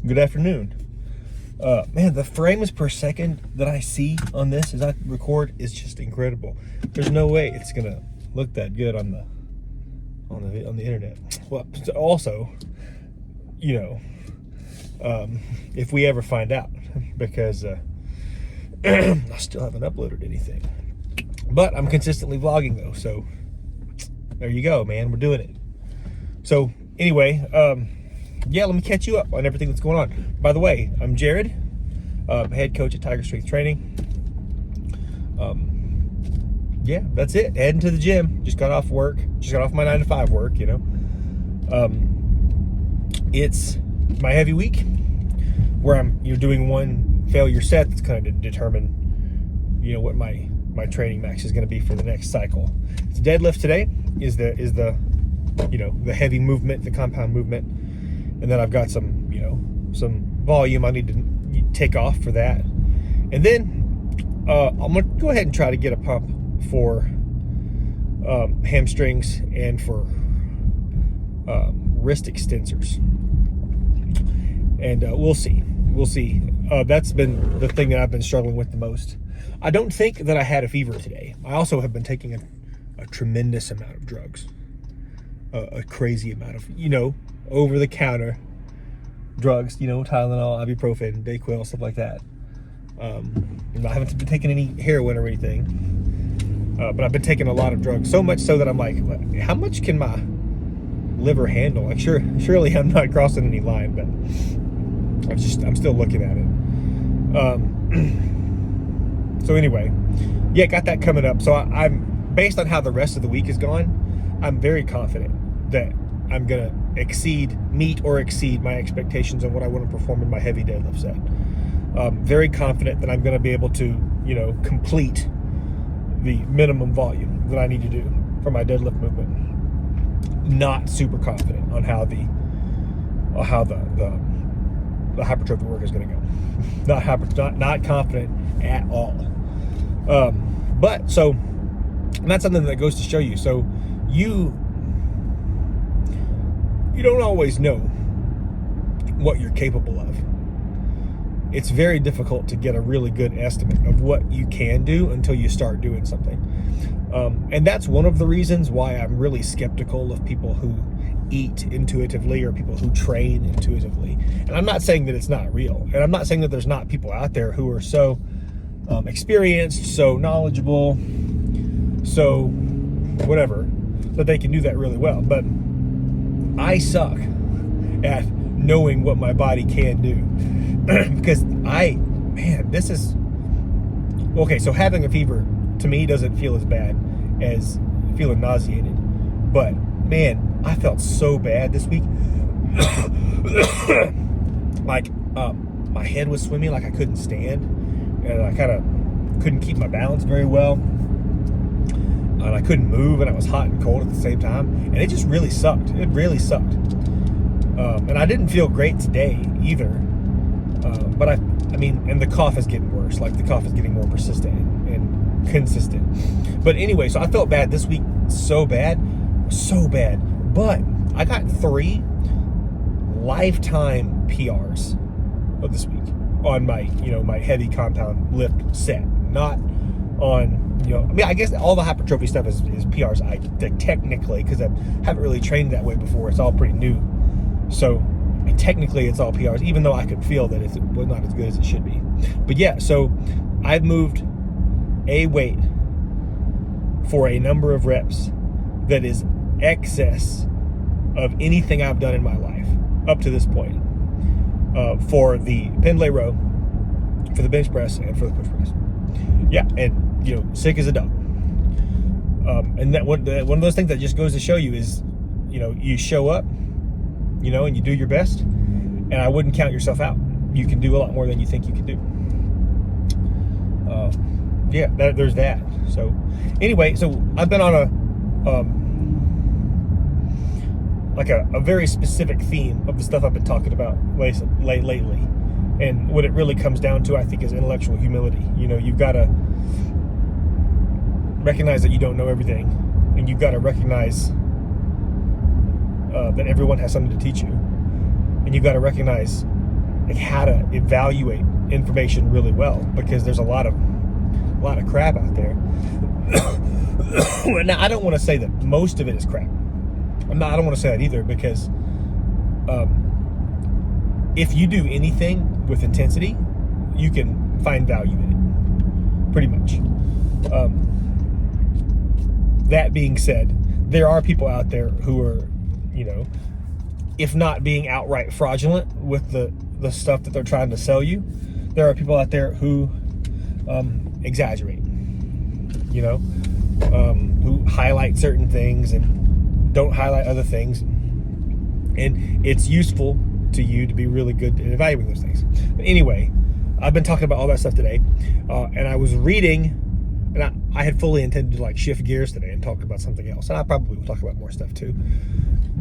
Good afternoon. Man, the frames per second that I see on this as I record is just incredible. There's no way it's gonna look that good on the internet. Well, also, you know, if we ever find out, because I still haven't uploaded anything. But I'm consistently vlogging though, so there you go, man. We're doing it. So anyway, yeah, let me catch you up on everything that's going on. By the way, I'm Jared, head coach at Tiger Strength Training. Yeah, that's it. Heading to the gym. Just got off work. Just got off my 9 to 5 work, you know. It's my heavy week where I'm doing one failure set that's kind of determine, what my training max is going to be for the next cycle. It's deadlift today is the the heavy movement, the compound movement. And then I've got some volume I need to take off for that. And then I'm going to go ahead and try to get a pump for hamstrings and for wrist extensors. And we'll see. We'll see. That's been the thing that I've been struggling with the most. I don't think that I had a fever today. I also have been taking a tremendous amount of drugs. A crazy amount of, over-the-counter drugs, Tylenol, ibuprofen, Dayquil, stuff like that. I haven't been taking any heroin or anything, but I've been taking a lot of drugs, so much so that I'm like, how much can my liver handle? Like, surely I'm not crossing any line, but I'm still looking at it. So anyway, yeah, got that coming up. So I'm based on how the rest of the week is gone, I'm very confident that I'm gonna meet or exceed my expectations on what I want to perform in my heavy deadlift set. Very confident that I'm gonna be able to, complete the minimum volume that I need to do for my deadlift movement. Not super confident on how the hypertrophy work is gonna go. Not confident at all. But so, and that's something that goes to show you. So you don't always know what you're capable of. It's very difficult to get a really good estimate of what you can do until you start doing something. And that's one of the reasons why I'm really skeptical of people who eat intuitively or people who train intuitively. And I'm not saying that it's not real. And I'm not saying that there's not people out there who are so experienced, so knowledgeable, so whatever, that they can do that really well. But I suck at knowing what my body can do. Because this is okay. So having a fever to me doesn't feel as bad as feeling nauseated, but man, I felt so bad this week. Like my head was swimming, like I couldn't stand, and I kind of couldn't keep my balance very well, and I couldn't move, and I was hot and cold at the same time, and it just really sucked. It really sucked. And I didn't feel great today either. But I mean, and the cough is getting worse. Like the cough is getting more persistent and consistent. But anyway, so I felt bad this week, so bad. But I got 3 lifetime PRs of this week on my, my heavy compound lift set. Not on, I guess all the hypertrophy stuff is PRs. Technically, because I haven't really trained that way before. It's all pretty new. So technically it's all PRs, even though I could feel that it was not as good as it should be. But yeah, so I've moved a weight for a number of reps that is excess of anything I've done in my life up to this point, for the pendlay row, for the bench press, and for the push press. Yeah, and sick as a dog. And that one of those things that just goes to show you is, you show up, and you do your best, and I wouldn't count yourself out. You can do a lot more than you think you can do. Yeah, there's that. So anyway, so I've been on a very specific theme of the stuff I've been talking about lately. And what it really comes down to, I think, is intellectual humility. You've got to recognize that you don't know everything, and you've got to recognize that everyone has something to teach you, and you've got to recognize like how to evaluate information really well, because there's a lot of crap out there. Now, I don't want to say that most of it is crap. I don't want to say that either, because if you do anything with intensity, you can find value in it, pretty much. That being said, there are people out there who are, you know, if not being outright fraudulent with the stuff that they're trying to sell you, there are people out there who exaggerate, you know, who highlight certain things and don't highlight other things. And it's useful to you to be really good at evaluating those things. But anyway, I've been talking about all that stuff today, and I was reading, and I had fully intended to like shift gears today and talk about something else, and I probably will talk about more stuff too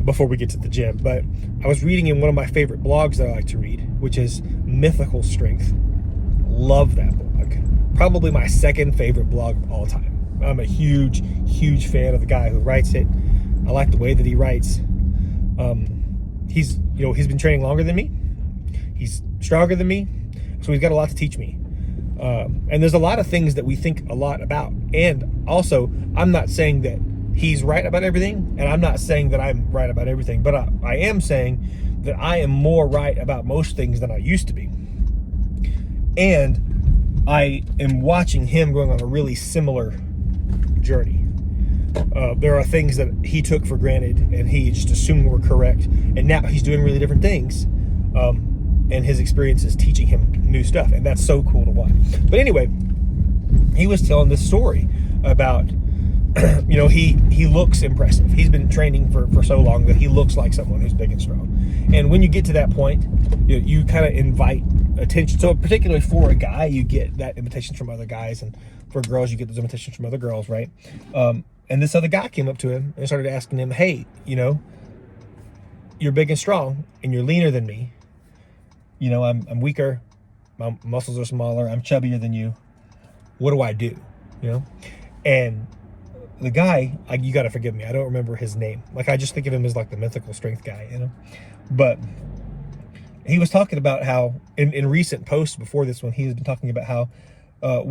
before we get to the gym. But I was reading in one of my favorite blogs that I like to read, which is Mythical Strength. Love that blog. Probably my second favorite blog of all time. I'm a huge fan of the guy who writes it. I like the way that he writes. He's been training longer than me. He's stronger than me, so he's got a lot to teach me. And there's a lot of things that we think a lot about. And also, I'm not saying that he's right about everything, and I'm not saying that I'm right about everything, but I am saying that I am more right about most things than I used to be. And I am watching him going on a really similar journey. There are things that he took for granted and he just assumed were correct, and now he's doing really different things, and his experience is teaching him new stuff, and that's so cool to watch. But anyway, he was telling this story about you know, he looks impressive. He's been training for so long that he looks like someone who's big and strong. And when you get to that point, you kind of invite attention. So particularly for a guy, you get that invitation from other guys, and for girls, you get those invitations from other girls, right? And this other guy came up to him and started asking him, hey, you know, you're big and strong and you're leaner than me. You know, I'm weaker. My muscles are smaller. I'm chubbier than you. What do I do? You know? And the guy, you got to forgive me, I don't remember his name. Like, I just think of him as like the Mythical Strength guy, you know? But he was talking about how in recent posts before this one, he's been talking about how in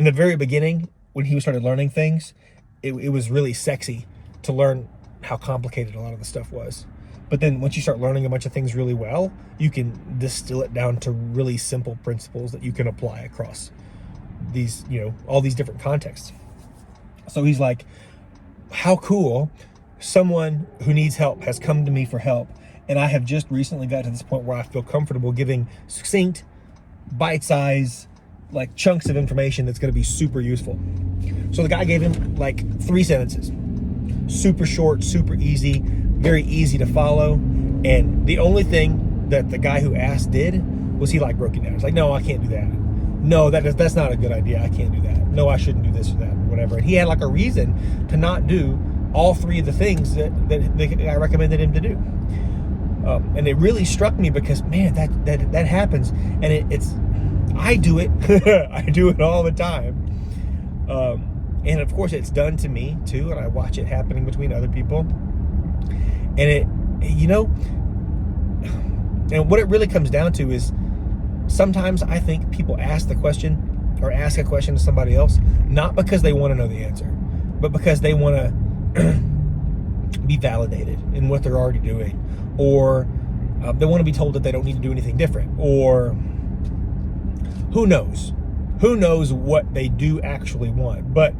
the very beginning, when he started learning things, it was really sexy to learn how complicated a lot of the stuff was. But then once you start learning a bunch of things really well, you can distill it down to really simple principles that you can apply across these, you know, all these different contexts. So he's like, how cool, someone who needs help has come to me for help, and I have just recently got to this point where I feel comfortable giving succinct, bite-sized, like chunks of information that's going to be super useful. So the guy gave him like 3 sentences, super short, super easy, very easy to follow. And the only thing that the guy who asked did was he like broke it down. It's like, no, I can't do that. No, that's not a good idea. I can't do that. No, I shouldn't do this or that or whatever. And he had like a reason to not do all 3 of the things that I recommended him to do. And it really struck me because, man, that happens. And it's I do it. I do it all the time. And of course it's done to me too. And I watch it happening between other people. And it, you know, and what it really comes down to is sometimes I think people ask a question to somebody else, not because they want to know the answer, but because they want to be validated in what they're already doing, or they want to be told that they don't need to do anything different, or who knows what they do actually want. But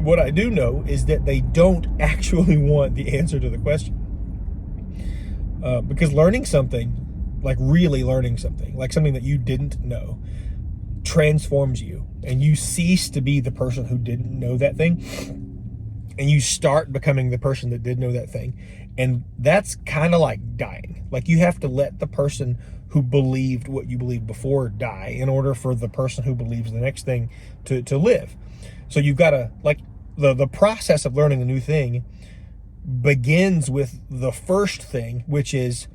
what I do know is that they don't actually want the answer to the question. Because learning something, like really learning something, like something that you didn't know, transforms you, and you cease to be the person who didn't know that thing, and you start becoming the person that did know that thing. And that's kind of like dying. Like, you have to let the person who believed what you believed before die in order for the person who believes the next thing to live. So you've got to, like, the process of learning a new thing begins with the first thing, which is,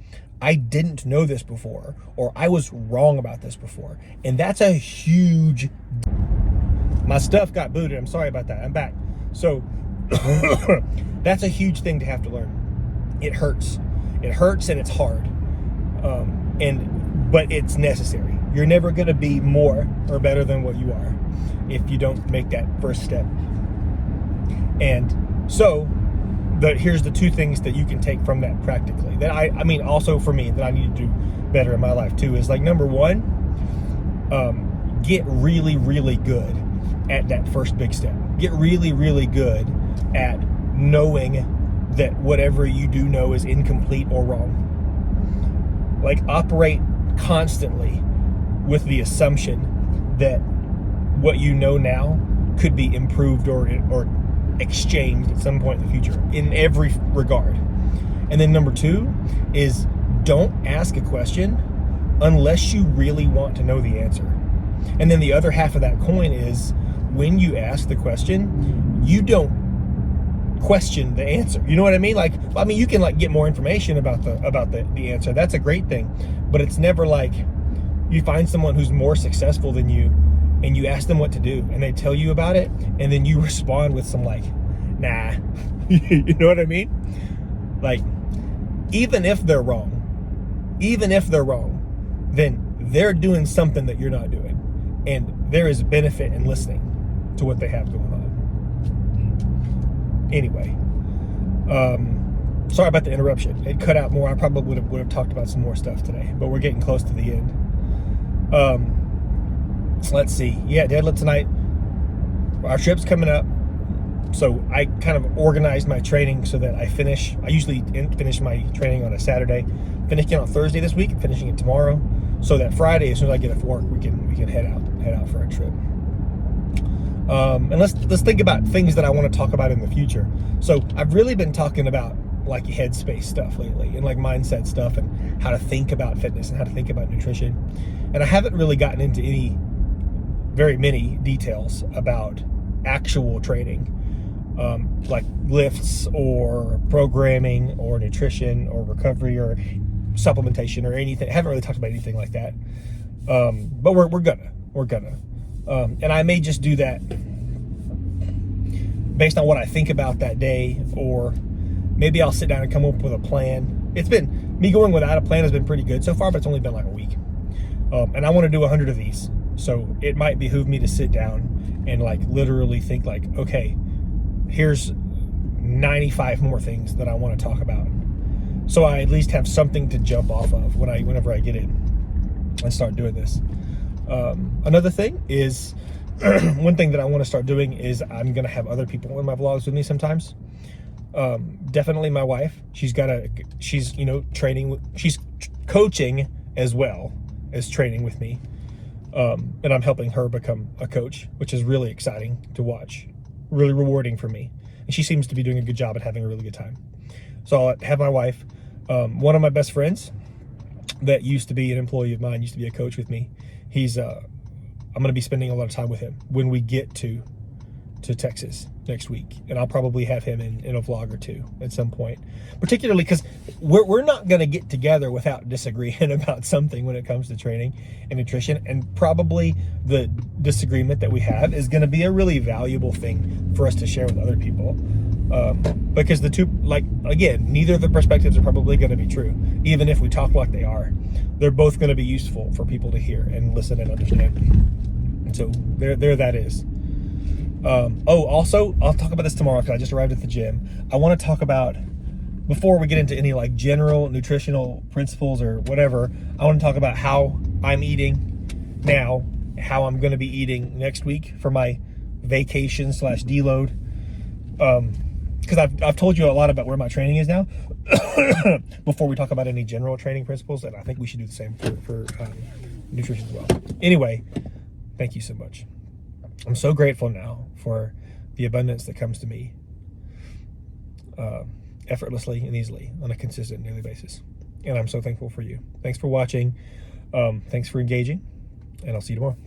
I didn't know this before, or I was wrong about this before. And that's a huge... My stuff got booted. I'm sorry about that. I'm back. So that's a huge thing to have to learn. It hurts. It hurts and it's hard. But it's necessary. You're never going to be more or better than what you are if you don't make that first step. And so here's the two things that you can take from that practically, that I mean, also for me, that I need to do better in my life too, is like, number one, get really, really good at that first big step. Get really, really good at knowing that whatever you do know is incomplete or wrong. Like, operate constantly with the assumption that what you know now could be improved or exchanged at some point in the future in every regard. And then number two is, don't ask a question unless you really want to know the answer. And then the other half of that coin is, when you ask the question, you don't question the answer. You know what I mean? Like, I mean, you can like get more information about the answer. That's a great thing. But it's never like you find someone who's more successful than you and you ask them what to do and they tell you about it, and then you respond with some like, nah. You know what I mean? Like, even if they're wrong, then they're doing something that you're not doing. And there is benefit in listening to what they have going on. Anyway, sorry about the interruption. It cut out more. I probably would have talked about some more stuff today, but we're getting close to the end. Let's see. Yeah, deadlift tonight. Our trip's coming up, so I kind of organized my training so that I usually finish my training on a Saturday, finishing it on Thursday this week, and finishing it tomorrow, so that Friday, as soon as I get off work, we can head out for a trip. And let's think about things that I want to talk about in the future. So I've really been talking about like headspace stuff lately, and like mindset stuff, and how to think about fitness and how to think about nutrition. And I haven't really gotten into very many details about actual training, like lifts or programming or nutrition or recovery or supplementation or anything. I haven't really talked about anything like that. But we're gonna. And I may just do that based on what I think about that day, or maybe I'll sit down and come up with a plan. It's been, me going without a plan has been pretty good so far, but it's only been like a week. And I want to do 100 of these. So it might behoove me to sit down and like literally think like, okay, here's 95 more things that I want to talk about. So I at least have something to jump off of whenever I get in and start doing this. Another thing is, one thing that I want to start doing is I'm going to have other people in my vlogs with me sometimes. Definitely my wife. She's training, she's coaching as well as training with me. And I'm helping her become a coach, which is really exciting to watch, really rewarding for me. And she seems to be doing a good job at having a really good time. So I'll have my wife, one of my best friends that used to be an employee of mine, used to be a coach with me. I'm going to be spending a lot of time with him when we get to Texas next week, and I'll probably have him in a vlog or two at some point, particularly because we're not going to get together without disagreeing about something when it comes to training and nutrition, and probably the disagreement that we have is going to be a really valuable thing for us to share with other people, because the two, like, again, neither of the perspectives are probably going to be true, even if we talk like they are. They're both going to be useful for people to hear and listen and understand. And so there that is. Also, I'll talk about this tomorrow because I just arrived at the gym. I want to talk about, before we get into any like general nutritional principles or whatever, I want to talk about how I'm eating now, how I'm going to be eating next week for my vacation / deload. Because I've told you a lot about where my training is now before we talk about any general training principles, and I think we should do the same for nutrition as well. Anyway, thank you so much. I'm so grateful now for the abundance that comes to me effortlessly and easily on a consistent daily basis. And I'm so thankful for you. Thanks for watching. Thanks for engaging, and I'll see you tomorrow.